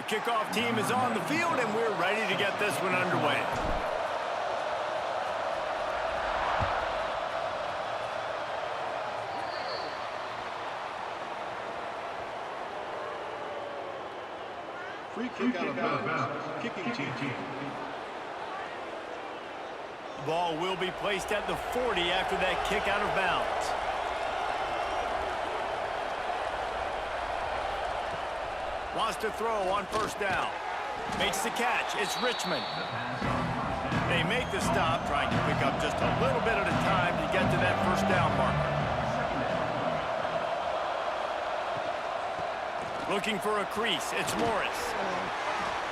Kickoff team is on the field, and we're ready to get this one underway. Free kick out of bounds. Kicking team. The ball will be placed at the 40 after that kick out of bounds. Wants to throw on first down. Makes the catch. It's Richmond. They make the stop, trying to pick up just a little bit at a time to get to that first down marker. Looking for a crease. It's Morris.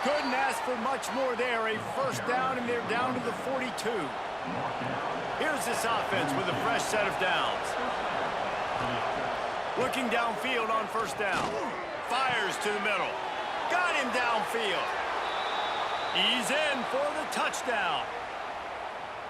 Couldn't ask for much more there. A first down, and they're down to the 42. Here's this offense with a fresh set of downs. Looking downfield on first down. Fires to the middle. Got him downfield. He's in for the touchdown.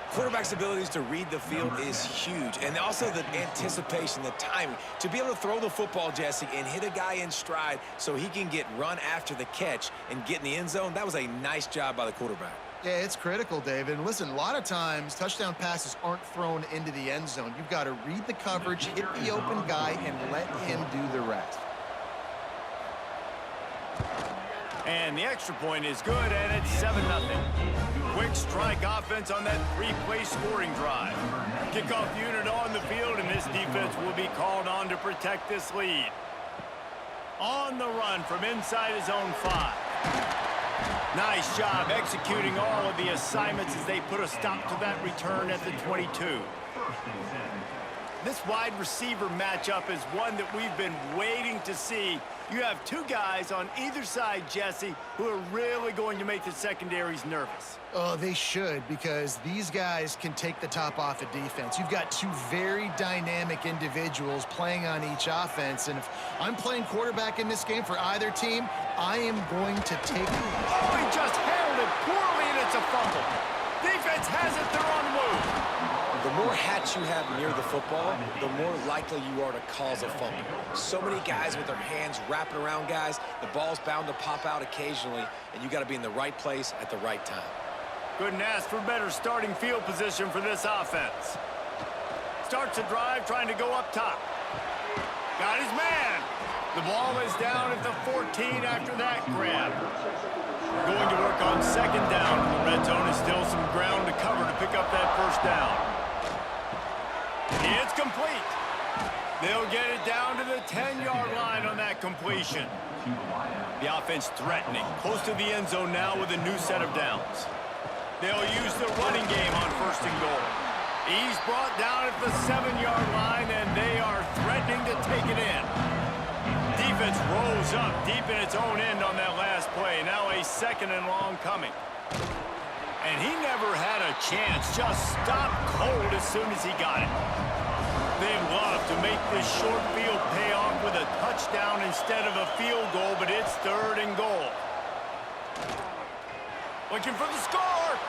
Quarterback's abilities to read the field is huge, and also the anticipation, the timing. To be able to throw the football, Jesse, and hit a guy in stride so he can get run after the catch and get in the end zone, that was a nice job by the quarterback. Yeah, it's critical, David. And listen, a lot of times touchdown passes aren't thrown into the end zone. You've got to read the coverage, hit the open guy, and let him do the rest. And the extra point is good, and it's 7-0. Quick strike offense on that three-play scoring drive. Kickoff unit on the field, and this defense will be called on to protect this lead. On the run from inside his own 5. Nice job executing all of the assignments as they put a stop to that return at the 22. This wide receiver matchup is one that we've been waiting to see. You have two guys on either side, Jesse, who are really going to make the secondaries nervous. Oh, they should, because these guys can take the top off a defense. You've got two very dynamic individuals playing on each offense, and if I'm playing quarterback in this game for either team, I am going to take... Oh, he just handled it poorly, and it's a fumble. Defense has it, they're on the move. The more hats you have near the football, the more likely you are to cause a fumble. So many guys with their hands wrapping around guys, the ball's bound to pop out occasionally, and you got to be in the right place at the right time. Couldn't ask for better starting field position for this offense. Starts a drive trying to go up top. Got his man. The ball is down at the 14 after that grab. Going to work on second down. The red zone is still some ground to cover to pick up that first down. It's complete. They'll get it down to the 10-yard line on that completion. The offense threatening. Close to the end zone now with a new set of downs. They'll use the running game on first and goal. He's brought down at the 7-yard line, and they are threatening to take it in. Defense rolls up deep in its own end on that last play. Now a second and long coming. And he never had a chance. Just stopped cold as soon as he got it. They'd love to make this short field pay off with a touchdown instead of a field goal, but it's third and goal. Looking for the score.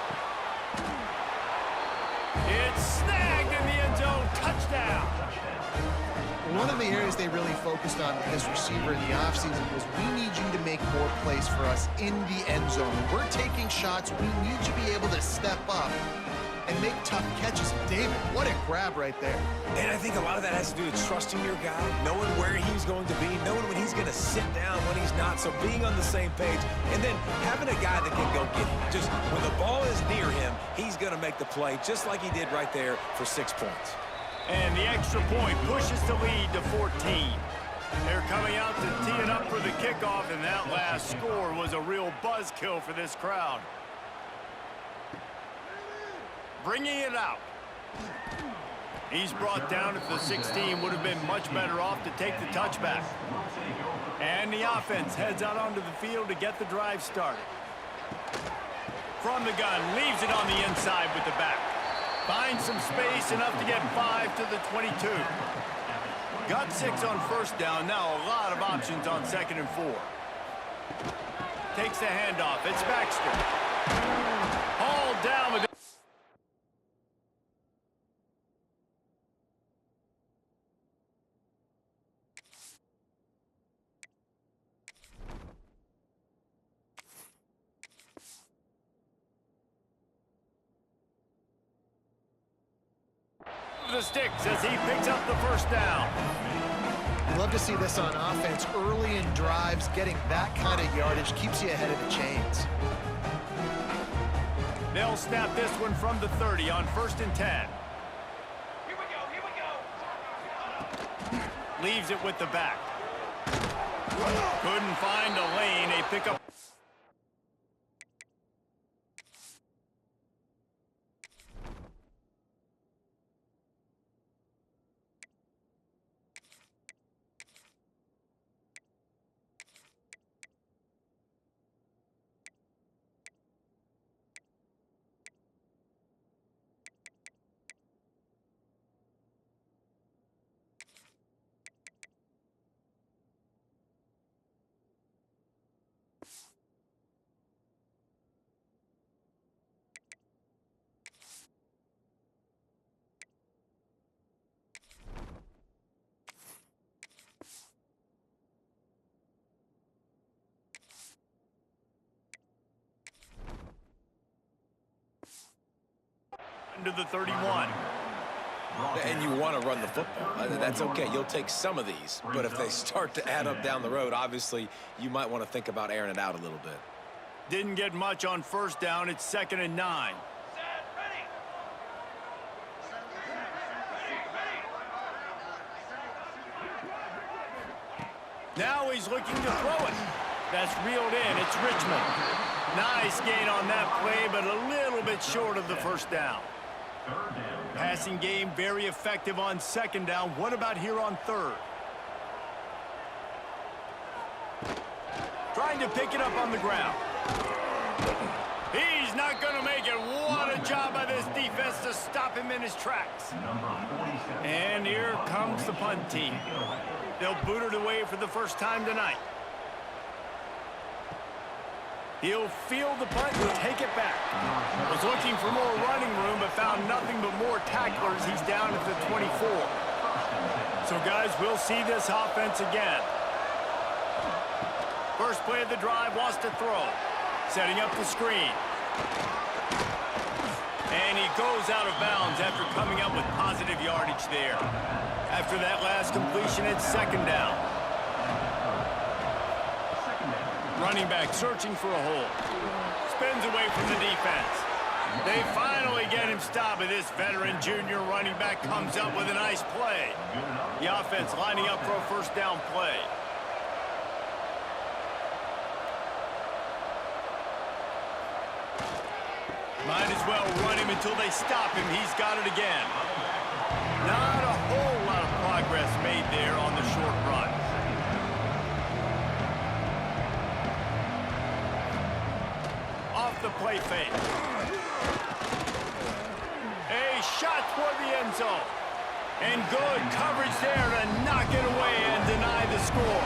It's snagged in the end zone. Touchdown. One of the areas they really focused on with this receiver in the offseason was, we need you to make more plays for us in the end zone. When we're taking shots, we need you to be able to step up and make tough catches. David, what a grab right there. And I think a lot of that has to do with trusting your guy, knowing where he's going to be, knowing when he's going to sit down, when he's not, so being on the same page, and then having a guy that can go get him. Just when the ball is near him, he's going to make the play, just like he did right there for 6 points. And the extra point pushes the lead to 14. They're coming out to tee it up for the kickoff, and that last score was a real buzzkill for this crowd. Bringing it out. He's brought down at the 16. Would have been much better off to take the touchback. And the offense heads out onto the field to get the drive started. From the gun, leaves it on the inside with the back. Finds some space, enough to get 5 to the 22. Got 6 on first down. Now a lot of options on second and 4. Takes the handoff. It's Baxter. Hauled down with it. the sticks as he picks up the first down. You love to see this on offense. Early in drives, getting that kind of yardage keeps you ahead of the chains. They'll snap this one from the 30 on 1st and 10. Here we go. Leaves it with the back. Couldn't find a lane. A pickup. To the 31. And you want to run the football. That's okay. You'll take some of these. But if they start to add up down the road, obviously, you might want to think about airing it out a little bit. Didn't get much on 1st down. It's 2nd and 9. Now he's looking to throw it. That's reeled in. It's Richmond. Nice gain on that play, but a little bit short of the 1st down. Passing game very effective on 2nd down. What about here on 3rd? Trying to pick it up on the ground. He's not going to make it. What a job by this defense to stop him in his tracks. And here comes the punt team. They'll boot it away for the first time tonight. He'll field the punt and take it back. Was looking for more running room, but found nothing but more tacklers. He's down at the 24. So, guys, we'll see this offense again. First play of the drive, wants to throw. Setting up the screen. And he goes out of bounds after coming up with positive yardage there. After that last completion, it's 2nd down. Running back searching for a hole. Spins away from the defense. They finally get him stopped, but this veteran junior running back comes up with a nice play. The offense lining up for a 1st down play. Might as well run him until they stop him. He's got it again. Not a whole lot of progress made there on the short run. Off the play fake. A shot toward the end zone. And good coverage there to knock it away and deny the score.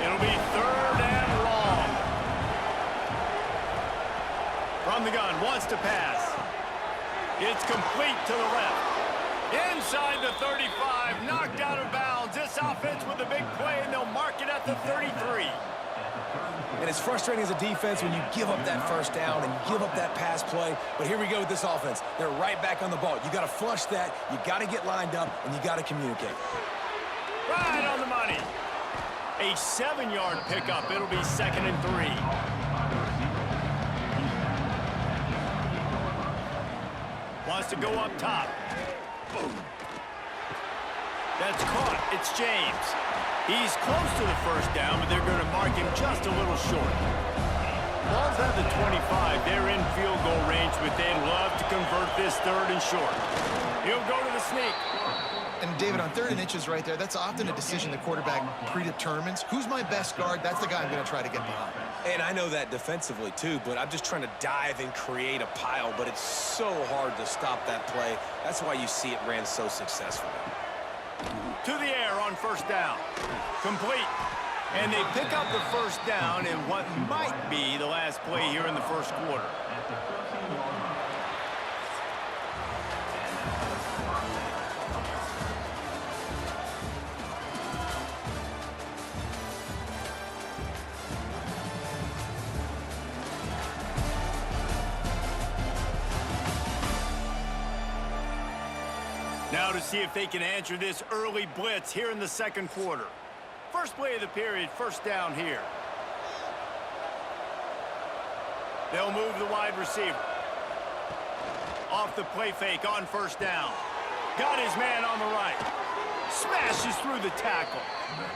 It'll be 3rd and long. From the gun, wants to pass. It's complete to the left. Inside the 35, knocked out of bounds. This offense with a big play, and they'll mark it at the 33. And it's frustrating as a defense when you give up that 1st down and you give up that pass play. But here we go with this offense. They're right back on the ball. You got to flush that. You got to get lined up, and you got to communicate. Right on the money. A 7-yard pickup. It'll be 2nd and 3. Wants to go up top. That's caught. It's James. He's close to the 1st down, but they're going to mark him just a little short. Ball's at the 25. They're in field goal range, but they'd love to convert this 3rd and short. He'll go to the sneak. And, David, on 3rd and inches right there, that's often a decision the quarterback predetermines. Who's my best guard? That's the guy I'm going to try to get behind. And I know that defensively, too, but I'm just trying to dive and create a pile, but it's so hard to stop that play. That's why you see it ran so successfully. To the air on 1st down. Complete. And they pick up the 1st down in what might be the last play here in the 1st quarter. Now to see if they can answer this early blitz here in the second quarter. First play of the period, first down here. They'll move the wide receiver. Off the play fake on first down. Got his man on the right. Smashes through the tackle.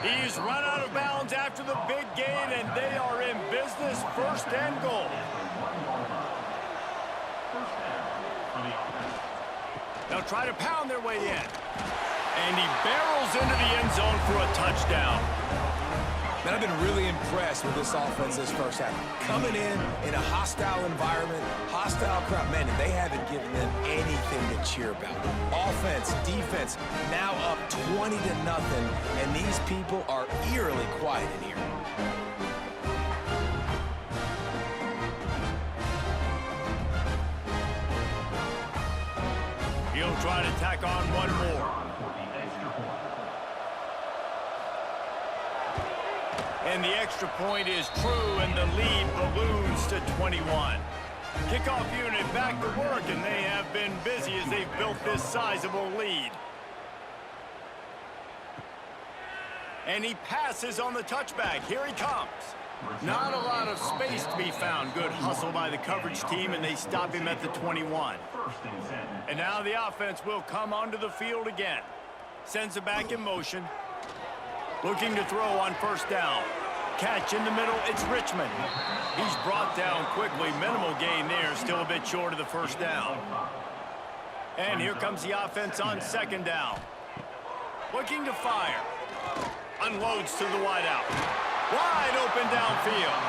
He's run out of bounds after the big gain, and they are in business, first and goal. They'll try to pound their way in. And he barrels into the end zone for a touchdown. Man, I've been really impressed with this offense this first half. Coming in a hostile environment, hostile crowd. Man, they haven't given them anything to cheer about. Offense, defense, now up 20-0, and these people are eerily quiet in here. He'll try to tack on one more. And the extra point is true, and the lead balloons to 21. Kickoff unit back to work, and they have been busy as they've built this sizable lead. And he passes on the touchback. Here he comes. Not a lot of space to be found. Good hustle by the coverage team, and they stop him at the 21. And now the offense will come onto the field again. Sends it back in motion. Looking to throw on first down. Catch in the middle, it's Richmond. He's brought down quickly. Minimal gain there, still a bit short of the first down. And here comes the offense on second down. Looking to fire. Unloads to the wideout. Wide open downfield.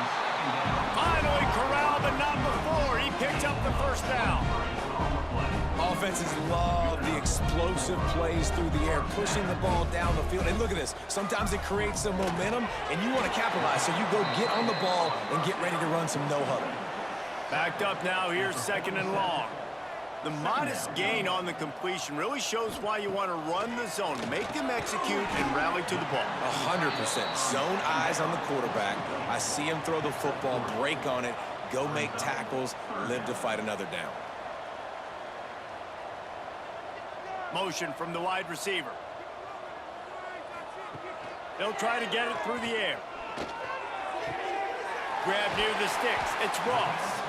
Finally corralled, but not before. He picked up the first down. Offenses love the explosive plays through the air, pushing the ball down the field. And look at this. Sometimes it creates some momentum, and you want to capitalize, so you go get on the ball and get ready to run some no-huddle. Backed up now, here's second and long. The modest gain on the completion really shows why you want to run the zone. Make them execute and rally to the ball. 100%. Zone eyes on the quarterback. I see him throw the football, break on it, go make tackles, live to fight another down. Motion from the wide receiver. They'll try to get it through the air. Grab near the sticks. It's Ross.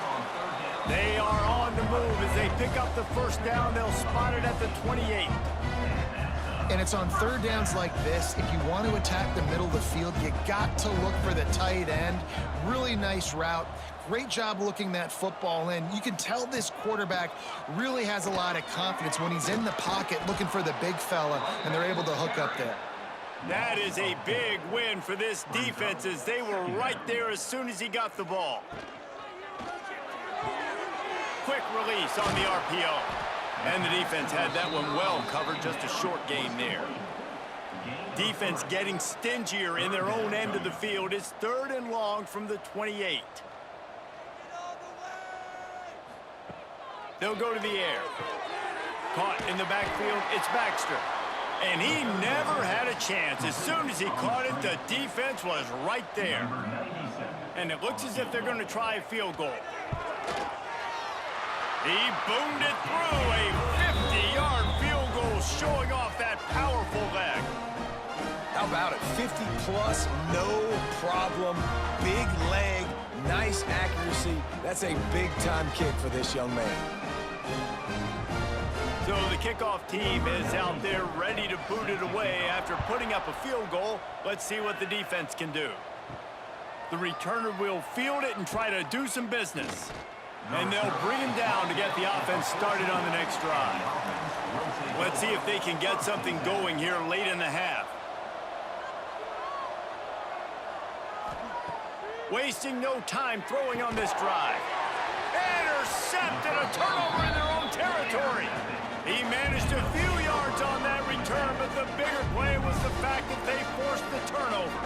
They are on the move as they pick up the first down. They'll spot it at the 28. And it's on third downs like this. If you want to attack the middle of the field, you got to look for the tight end. Really nice route. Great job looking that football in. You can tell this quarterback really has a lot of confidence when he's in the pocket looking for the big fella, and they're able to hook up there. That is a big win for this defense as they were right there as soon as he got the ball. Quick release on the RPO. And the defense had that one well covered, just a short gain there. Defense getting stingier in their own end of the field. It's third and long from the 28. They'll go to the air. Caught in the backfield, it's Baxter. And he never had a chance. As soon as he caught it, the defense was right there. And it looks as if they're going to try a field goal. He boomed it through, a 50-yard field goal showing off that powerful leg. How about it? 50-plus, no problem. Big leg, nice accuracy. That's a big-time kick for this young man. So the kickoff team is out there ready to boot it away after putting up a field goal. Let's see what the defense can do. The returner will field it and try to do some business. And they'll bring him down to get the offense started on the next drive. Let's see if they can get something going here late in the half. Wasting no time throwing on this drive. Intercepted, a turnover in their own territory. He managed a few yards on that return, but the bigger play was the fact that they forced the turnover.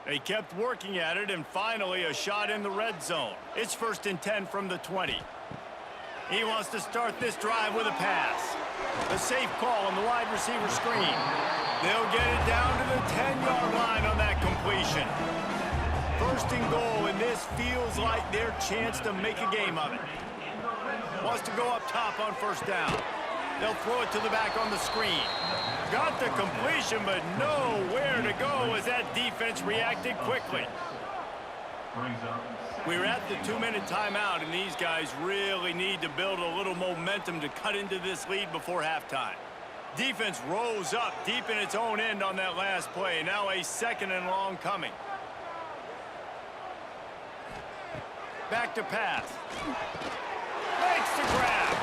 They kept working at it, and finally a shot in the red zone. It's 1st and 10 from the 20. He wants to start this drive with a pass. A safe call on the wide receiver screen. They'll get it down to the 10-yard line on that completion. First and goal, and this feels like their chance to make a game of it. Wants to go up top on first down. They'll throw it to the back on the screen. Got the completion, but nowhere to go as that defense reacted quickly. We're at the 2-minute timeout, and these guys really need to build a little momentum to cut into this lead before halftime. Defense rose up deep in its own end on that last play. Now a 2nd and long coming. Back to pass. Makes the grab.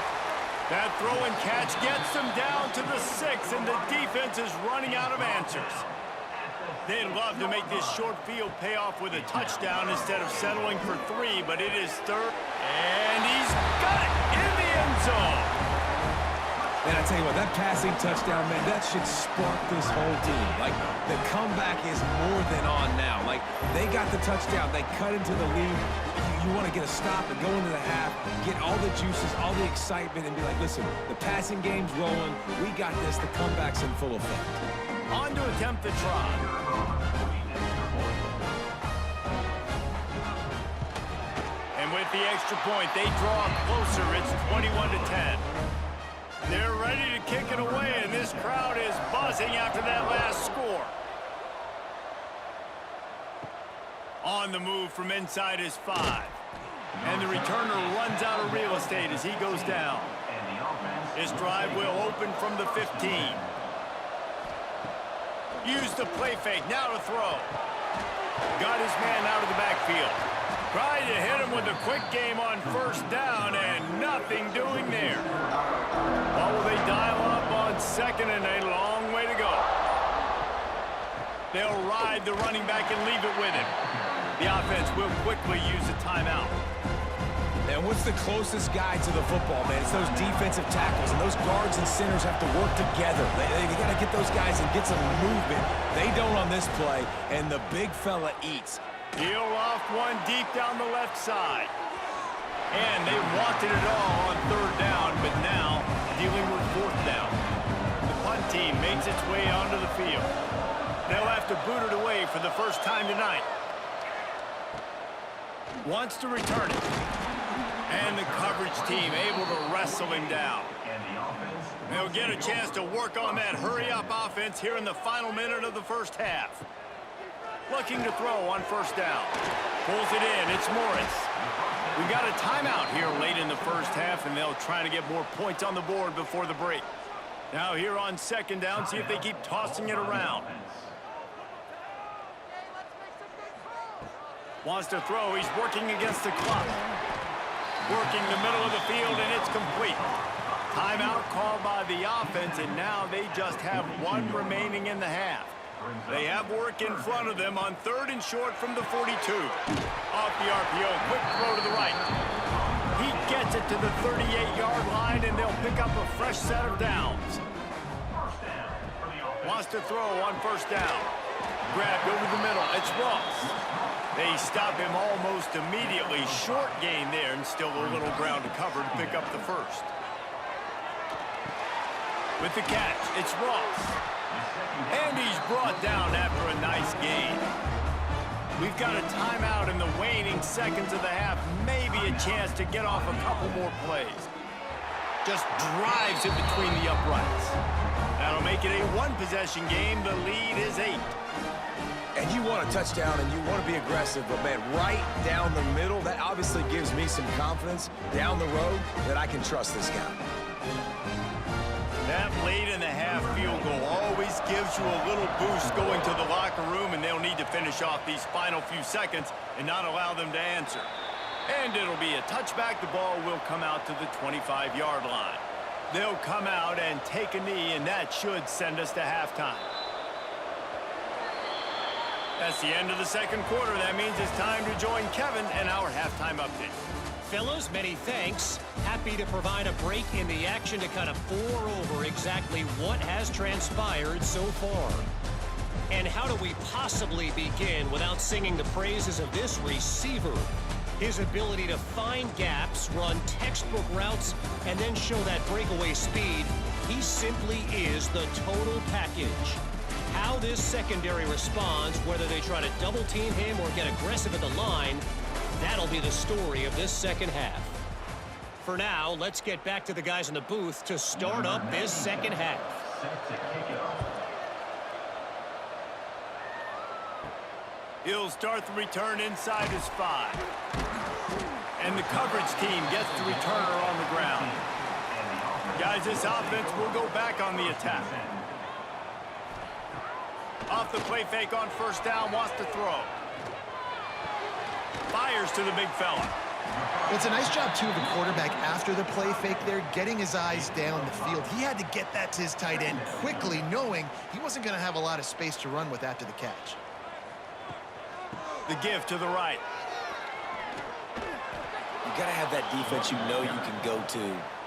That throw and catch gets them down to the 6, and the defense is running out of answers. They'd love to make this short field pay off with a touchdown instead of settling for 3, but it is 3rd. And he's got it in the end zone. And I tell you what, that passing touchdown, man, that should spark this whole team. Like, the comeback is more than on now. Like, they got the touchdown. They cut into the lead. You want to get a stop and go into the half, get all the juices, all the excitement, and be like, listen, the passing game's rolling. We got this. The comeback's in full effect. On to attempt the try. And with the extra point, they draw closer. It's 21-10. They're ready to kick it away, and this crowd is buzzing after that last score. On the move from inside his 5. And the returner runs out of real estate as he goes down. This drive will open from the 15. Use the play fake, now to throw. Got his man out of the backfield. Tried to hit him with a quick game on first down, and nothing doing there. Well, will they dial up on 2nd and a long way to go? They'll ride the running back and leave it with him. The offense will quickly use a timeout. And what's the closest guy to the football, man? It's those defensive tackles, and those guards and centers have to work together. They got to get those guys and get some movement. They don't on this play, and the big fella eats. Peel off one deep down the left side. And they wanted it all on 3rd down, but now dealing with 4th down. The punt team makes its way onto the field. They'll have to boot it away for the first time tonight. Wants to return it. And the coverage team able to wrestle him down. They'll get a chance to work on that hurry-up offense here in the final minute of the first half. Looking to throw on first down. Pulls it in. It's Morris. We got a timeout here late in the first half, and they'll try to get more points on the board before the break. Now here on 2nd down, see if they keep tossing it around. Wants to throw. He's working against the clock. Working the middle of the field, and it's complete. Timeout called by the offense, and now they just have 1 remaining in the half. They have work in front of them on 3rd and short from the 42. Off the RPO, quick throw to the right. He gets it to the 38-yard line, and they'll pick up a fresh set of downs. Wants to throw on first down. Grabbed over the middle. It's Ross. They stop him almost immediately. Short gain there, and still a little ground to cover to pick up the first. With the catch, it's Ross. And he's brought down after a nice gain. We've got a timeout in the waning seconds of the half. Maybe a chance to get off a couple more plays. Just drives it between the uprights. That'll make it a 1-possession game. The lead is 8. And you want a touchdown and you want to be aggressive, but man, right down the middle, that obviously gives me some confidence down the road that I can trust this guy. That late in the half field goal always gives you a little boost going to the locker room, and they'll need to finish off these final few seconds and not allow them to answer. And it'll be a touchback. The ball will come out to the 25-yard line. They'll come out and take a knee, and that should send us to halftime. That's the end of the 2nd quarter. That means it's time to join Kevin and our halftime update. Fellas, many thanks. Happy to provide a break in the action to kind of pour over exactly what has transpired so far. And how do we possibly begin without singing the praises of this receiver? His ability to find gaps, run textbook routes, and then show that breakaway speed, he simply is the total package. How this secondary responds, whether they try to double-team him or get aggressive at the line, that'll be the story of this second half. For now, let's get back to the guys in the booth to start up this second half. He'll start the return inside his 5. And the coverage team gets the returner on the ground. Guys, this offense will go back on the attack. Off the play fake on first down, wants to throw. Fires to the big fella. It's a nice job, too, of the quarterback after the play fake there, getting his eyes down the field. He had to get that to his tight end quickly, knowing he wasn't going to have a lot of space to run with after the catch. The give to the right. You got to have that defense you know you can go to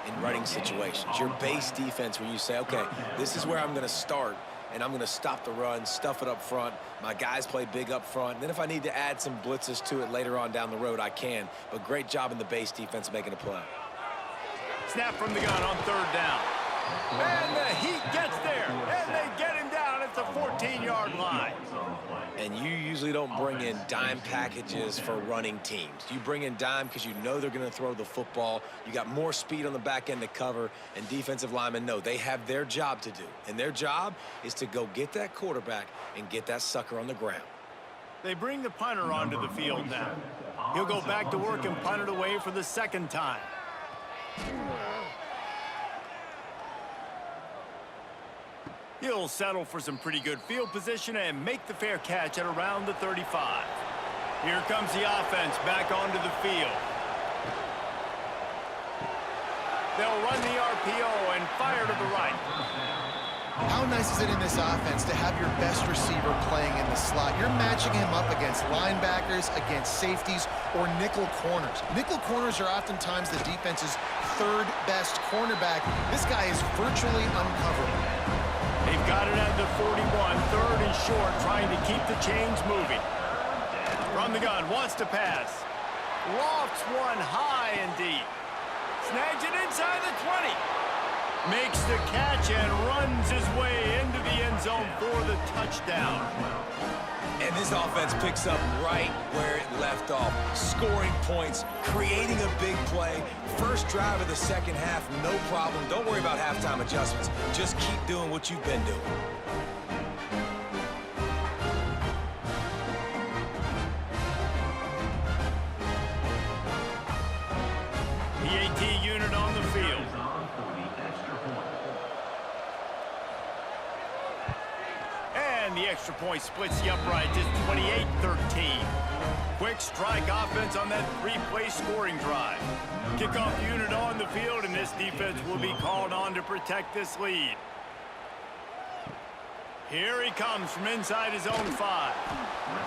in running situations. Your base defense where you say, okay, this is where I'm going to start, and I'm going to stop the run, stuff it up front. My guys play big up front. And then if I need to add some blitzes to it later on down the road, I can. But great job in the base defense making a play. Snap from the gun on third down. And the Heat gets there, and they get him down at the 14-yard line. And you usually don't bring in dime packages for running teams. You bring in dime because you know they're going to throw the football. You got more speed on the back end to cover, and defensive linemen know they have their job to do. And their job is to go get that quarterback and get that sucker on the ground. They bring the punter onto the field now. He'll go back to work and punt it away for the second time. He'll settle for some pretty good field position and make the fair catch at around the 35. Here comes the offense back onto the field. They'll run the RPO and fire to the right. How nice is it in this offense to have your best receiver playing in the slot? You're matching him up against linebackers, against safeties, or nickel corners. Nickel corners are oftentimes the defense's third best cornerback. This guy is virtually uncoverable. They've got it at the 41, third and short, trying to keep the chains moving. From the gun, wants to pass. Lofts one high and deep. Snags it inside the 20. Makes the catch and runs his way into the end zone for the touchdown. And this offense picks up right where it left off. Scoring points, creating a big play. First drive of the second half, no problem. Don't worry about halftime adjustments. Just keep doing what you've been doing. PAT unit on the field. And the extra point splits the upright to 28-13. Quick strike offense on that three-play scoring drive. Kickoff unit on the field, and this defense will be called on to protect this lead. Here he comes from inside his own 5.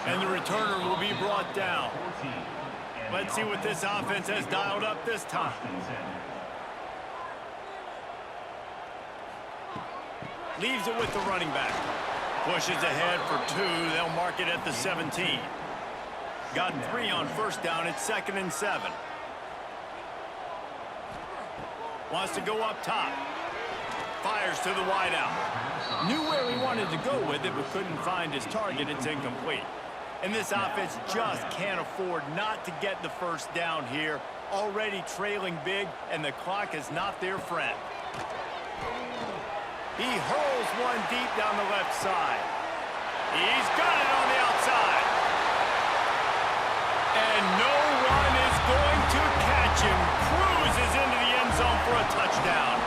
And the returner will be brought down. Let's see what this offense has dialed up this time. Leaves it with the running back. Pushes ahead for 2. They'll mark it at the 17. Got 3 on first down. It's 2nd and 7. Wants to go up top. Fires to the wideout. Knew where he wanted to go with it, but couldn't find his target. It's incomplete. And this offense just can't afford not to get the first down here. Already trailing big, and the clock is not their friend. He hurls one deep down the left side. He's got it on the outside. And no one is going to catch him. Cruises into the end zone for a touchdown.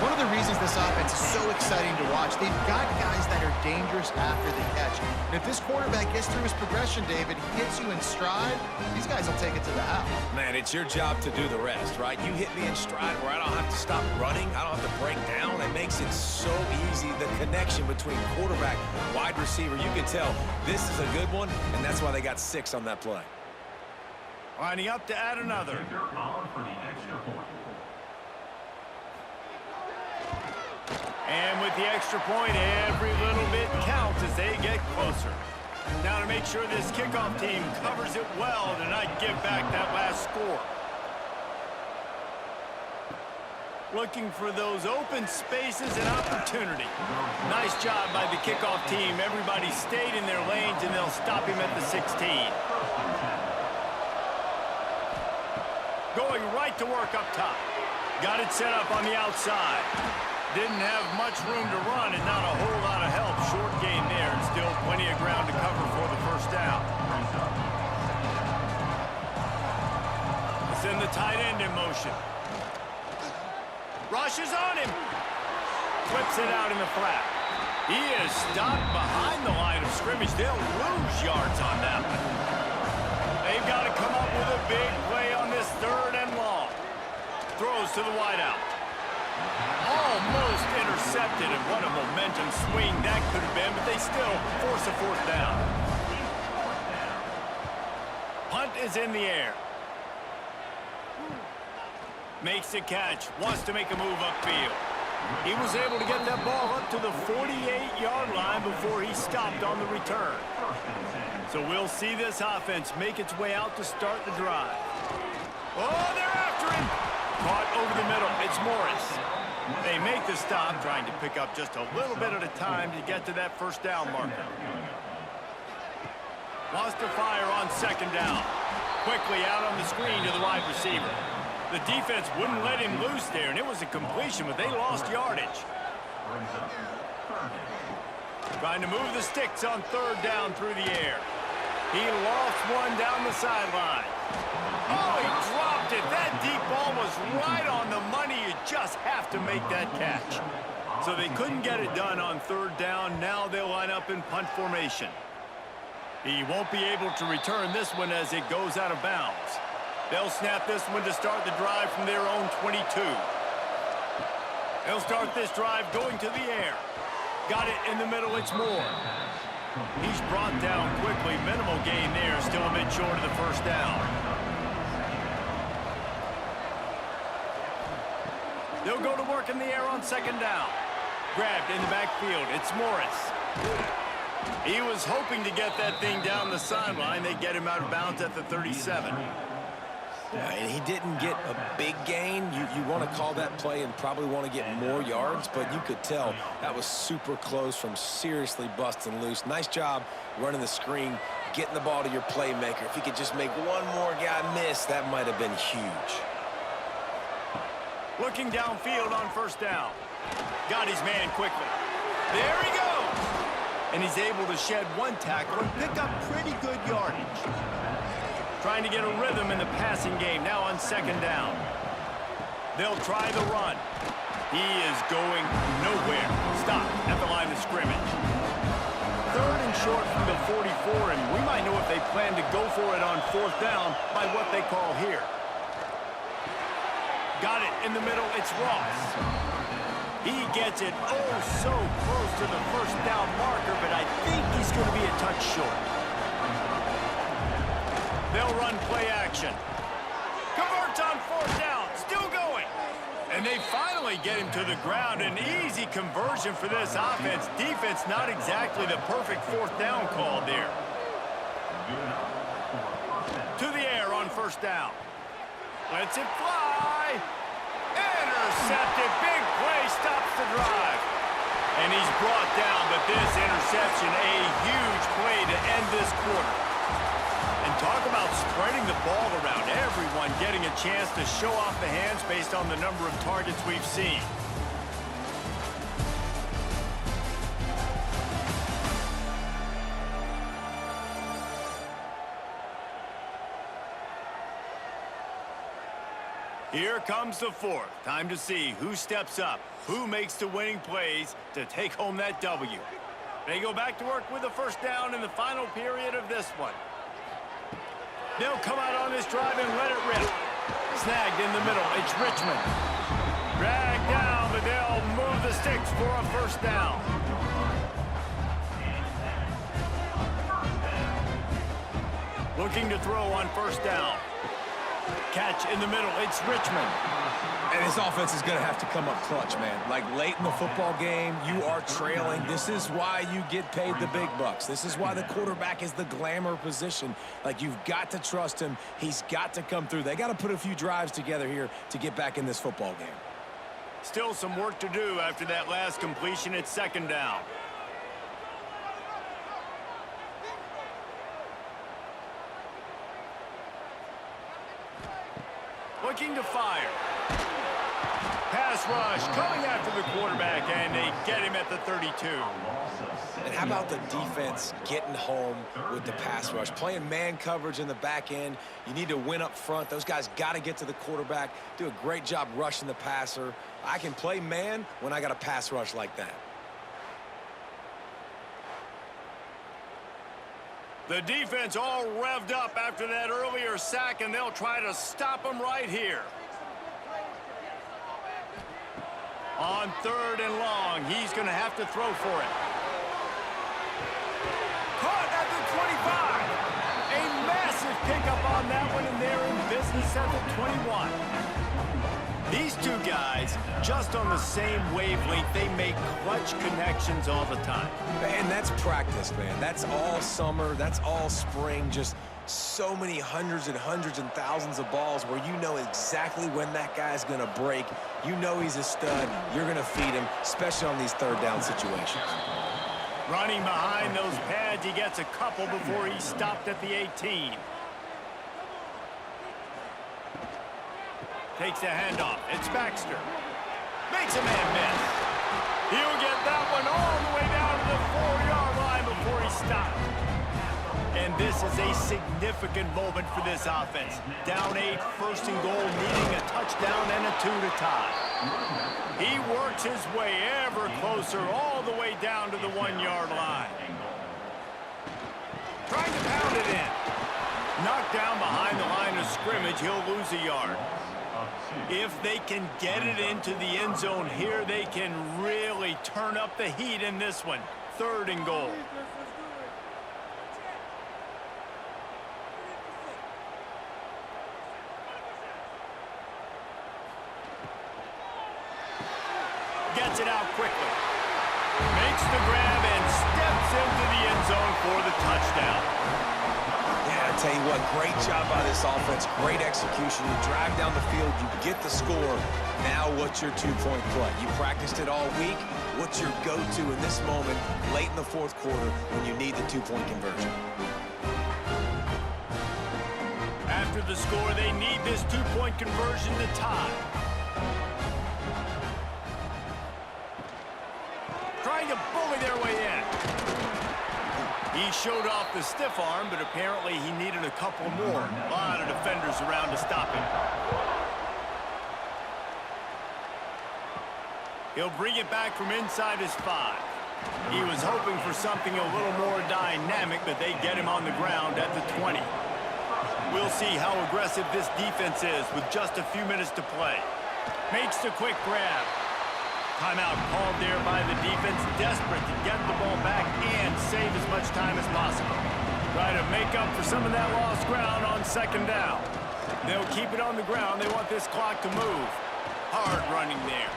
One of the reasons this offense is so exciting to watch, they've got guys that are dangerous after the catch. And if this quarterback gets through his progression, David, hits you in stride, these guys will take it to the house. Man, it's your job to do the rest, right? You hit me in stride where I don't have to stop running. I don't have to break down. It makes it so easy, the connection between quarterback, wide receiver. You can tell this is a good one, and that's why they got 6 on that play. Lining up to add another. And with the extra point, every little bit counts as they get closer. Now to make sure this kickoff team covers it well to not give back that last score. Looking for those open spaces and opportunity. Nice job by the kickoff team. Everybody stayed in their lanes, and they'll stop him at the 16. Going right to work up top. Got it set up on the outside. Didn't have much room to run and not a whole lot of help. Short gain there, and still plenty of ground to cover for the first down. Send the tight end in motion. Rushes on him. Flips it out in the flat. He is stopped behind the line of scrimmage. They'll lose yards on that one. They've got to come up with a big play on this 3rd and long. Throws to the wideout. Almost intercepted, and what a momentum swing that could have been, but they still force a 4th down. Punt is in the air. Makes the catch, wants to make a move upfield. He was able to get that ball up to the 48-yard line before he stopped on the return. So we'll see this offense make its way out to start the drive. Oh, they're after him! Caught over the middle, it's Morris. They make the stop, trying to pick up just a little bit at a time to get to that 1st down marker. Wants to fire on 2nd down. Quickly out on the screen to the wide receiver. The defense wouldn't let him loose there, and it was a completion, but they lost yardage. Trying to move the sticks on 3rd down through the air. He lost one down the sideline. Oh, he dropped it. That deep ball was right on the money. You just have to make that catch. So they couldn't get it done on 3rd down. Now they'll line up in punt formation. He won't be able to return this one as it goes out of bounds. They'll snap this one to start the drive from their own 22. They'll start this drive going to the air. Got it in the middle, it's Moore. He's brought down quickly. Minimal gain there, still a bit short of the 1st down. They'll go to work in the air on 2nd down. Grabbed in the backfield, it's Morris. He was hoping to get that thing down the sideline. They get him out of bounds at the 37. And he didn't get a big gain. You want to call that play and probably want to get more yards, but you could tell that was super close from seriously busting loose. Nice job running the screen, getting the ball to your playmaker. If he could just make one more guy miss, that might have been huge. Looking downfield on 1st down. Got his man quickly. There he goes! And he's able to shed one tackle and pick up pretty good yardage. Trying to get a rhythm in the passing game now on 2nd down. They'll try the run. He is going nowhere. Stopped at the line of scrimmage. 3rd and short from the 44, and we might know if they plan to go for it on 4th down by what they call here. Got it in the middle, it's Ross. He gets it oh so close to the 1st down marker, but I think he's going to be a touch short. They'll run play action. Converts on 4th down, still going. And they finally get him to the ground. An easy conversion for this offense. Defense not exactly the perfect 4th down call there. To the air on 1st down. Lets it fly. Intercepted. Big play stops the drive. And he's brought down, but this interception, a huge play to end this quarter. And talk about spreading the ball around. Everyone getting a chance to show off the hands based on the number of targets we've seen. Here comes the 4th. Time to see who steps up, who makes the winning plays to take home that W. They go back to work with the 1st down in the final period of this one. They'll come out on this drive and let it rip. Snagged in the middle, it's Richmond. Dragged down, but they'll move the sticks for a 1st down. Looking to throw on 1st down. Catch in the middle, it's Richmond. And this offense is going to have to come up clutch, man. Like, late in the football game, you are trailing. This is why you get paid the big bucks. This is why the quarterback is the glamour position. Like, you've got to trust him. He's got to come through. They got to put a few drives together here to get back in this football game. Still some work to do after that last completion at second down. Looking to fire. Pass rush coming after the quarterback, and they get him at the 32. And how about the defense getting home with the pass rush? Playing man coverage in the back end. You need to win up front. Those guys got to get to the quarterback, do a great job rushing the passer. I can play man when I got a pass rush like that. The defense all revved up after that earlier sack, and they'll try to stop him right here. On 3rd and long, he's going to have to throw for it. Caught at the 25. A massive pickup on that one, and they're in business at the 21. These two guys, just on the same wavelength, they make clutch connections all the time. And that's practice, man. That's all summer. That's all spring. Just so many hundreds and thousands of balls where you know exactly when that guy's going to break. You know he's a stud. You're going to feed him, especially on these 3rd down situations. Running behind those pads, he gets a couple before he's stopped at the 18. Takes the handoff. It's Baxter. Makes a man miss. He'll get that one all the way down to the 4-yard line before he stopped. And this is a significant moment for this offense. Down 8, 1st and goal, needing a touchdown and a 2 to tie. He works his way ever closer all the way down to the 1-yard line. Trying to pound it in. Knocked down behind the line of scrimmage, he'll lose a yard. If they can get it into the end zone here, they can really turn up the heat in this one. 3rd and goal. Gets it out quickly. Makes the grab and steps into the end zone for the touchdown. Yeah, I tell you what, great job by this offense. Great execution. You drive down the field, you get the score. Now what's your 2-point play? You practiced it all week. What's your go-to in this moment late in the 4th quarter when you need the 2-point conversion? After the score, they need this 2-point conversion to tie. Trying to bully their way in. He showed off the stiff arm, but apparently he needed a couple more. A lot of defenders around to stop him. He'll bring it back from inside his 5. He was hoping for something a little more dynamic, but they get him on the ground at the 20. We'll see how aggressive this defense is with just a few minutes to play. Makes the quick grab. Timeout called there by the defense, desperate to get the ball back and save as much time as possible. Try to make up for some of that lost ground on 2nd down. They'll keep it on the ground. They want this clock to move. Hard running there.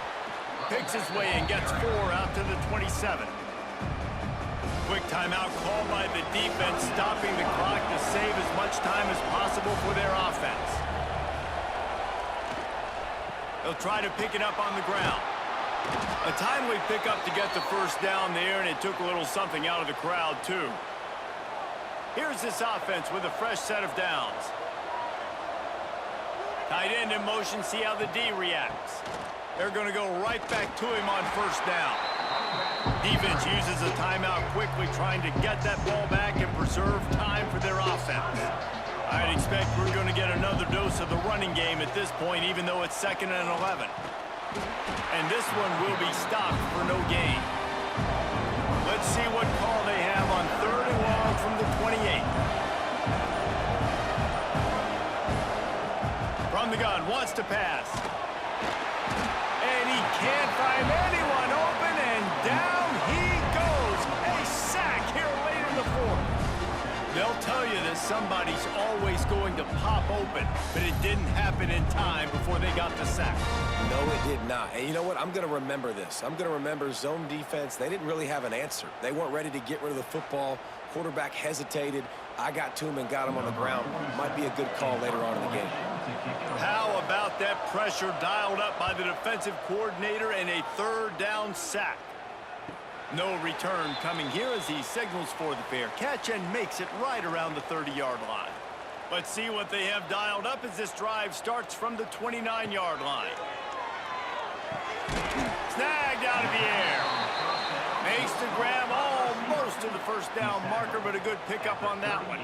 Picks his way and gets 4 out to the 27. Quick timeout called by the defense, stopping the clock to save as much time as possible for their offense. They'll try to pick it up on the ground. A timely pickup to get the 1st down there, and it took a little something out of the crowd, too. Here's this offense with a fresh set of downs. Tight end in motion, see how the D reacts. They're going to go right back to him on 1st down. Defense uses a timeout quickly, trying to get that ball back and preserve time for their offense. I'd expect we're going to get another dose of the running game at this point, even though it's 2nd and 11. And this one will be stopped for no gain. Let's see what call they have on 3rd and long from the 28. From the gun, wants to pass. And he can't find anyone open, and down he goes. A sack here late in the 4th. They'll tell you that somebody's always going to pop open, but it didn't happen in time before they got the sack. No, it did not. And you know what? I'm going to remember this. I'm going to remember zone defense. They didn't really have an answer. They weren't ready to get rid of the football. Quarterback hesitated. I got to him and got him on the ground. Might be a good call later on in the game. How about that pressure dialed up by the defensive coordinator and a third down sack? No return coming here as he signals for the fair catch and makes it right around the 30-yard line. Let's see what they have dialed up as this drive starts from the 29-yard line. Snagged out of the air. Makes the grab almost to the first down marker, but a good pickup on that one.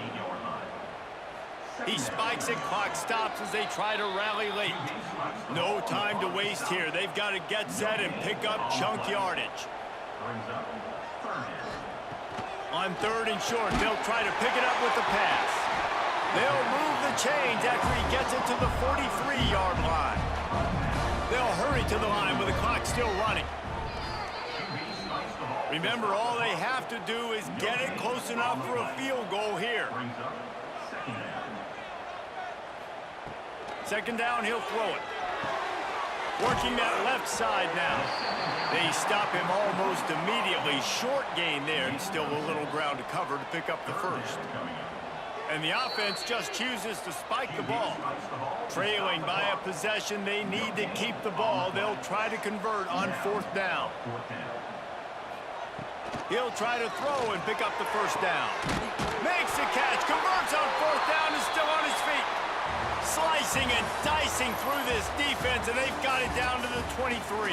He spikes it, clock stops as they try to rally late. No time to waste here. They've got to get set and pick up chunk yardage. On third and short, they'll try to pick it up with the pass. They'll move the chains after he gets it to the 43-yard line. They'll hurry to the line with the clock still running. Remember, all they have to do is get it close enough for a field goal here. Second down, he'll throw it. Working that left side now. They stop him almost immediately. Short gain there and still a little ground to cover to pick up the first. And the offense just chooses to spike the ball. Trailing by a possession, they need to keep the ball. They'll try to convert on fourth down. He'll try to throw and pick up the first down. Makes the catch, converts on fourth down, and still on his feet. Slicing and dicing through this defense, and they've got it down to the 23.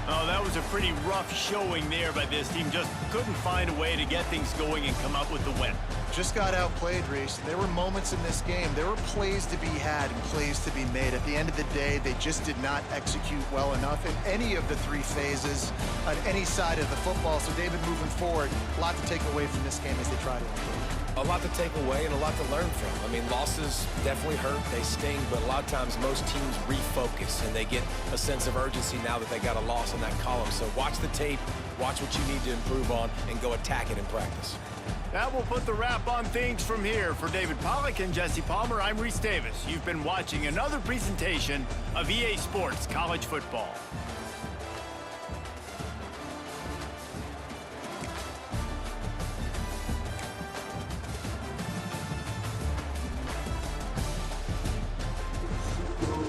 Oh, that was a pretty rough showing there by this team. Just couldn't find a way to get things going and come up with the win. Just got outplayed, Reese. There were moments in this game. There were plays to be had and plays to be made. At the end of the day, they just did not execute well enough in any of the three phases on any side of the football. So, David, moving forward, a lot to take away from this game as they try to improve. A lot to take away and a lot to learn from. I mean, losses definitely hurt, they sting, but a lot of times most teams refocus and they get a sense of urgency now that they got a loss in that column. So watch the tape, watch what you need to improve on, and go attack it in practice. That will put the wrap on things from here. For David Pollack and Jesse Palmer, I'm Reese Davis. You've been watching another presentation of EA Sports College Football.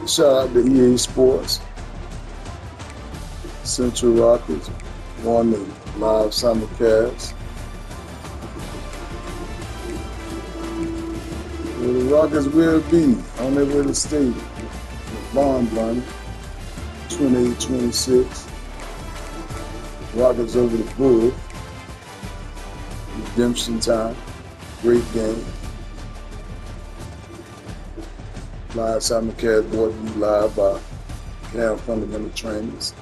Shout out to EA Sports. Central Rockets won the live simulcast. Well, the Rockets will be on their way to stadium. Bond Blundy, 28-26. Rockets over the Bulls. Redemption time. Great game. Live simulcast brought to you live by Cam Fundamental Trainers.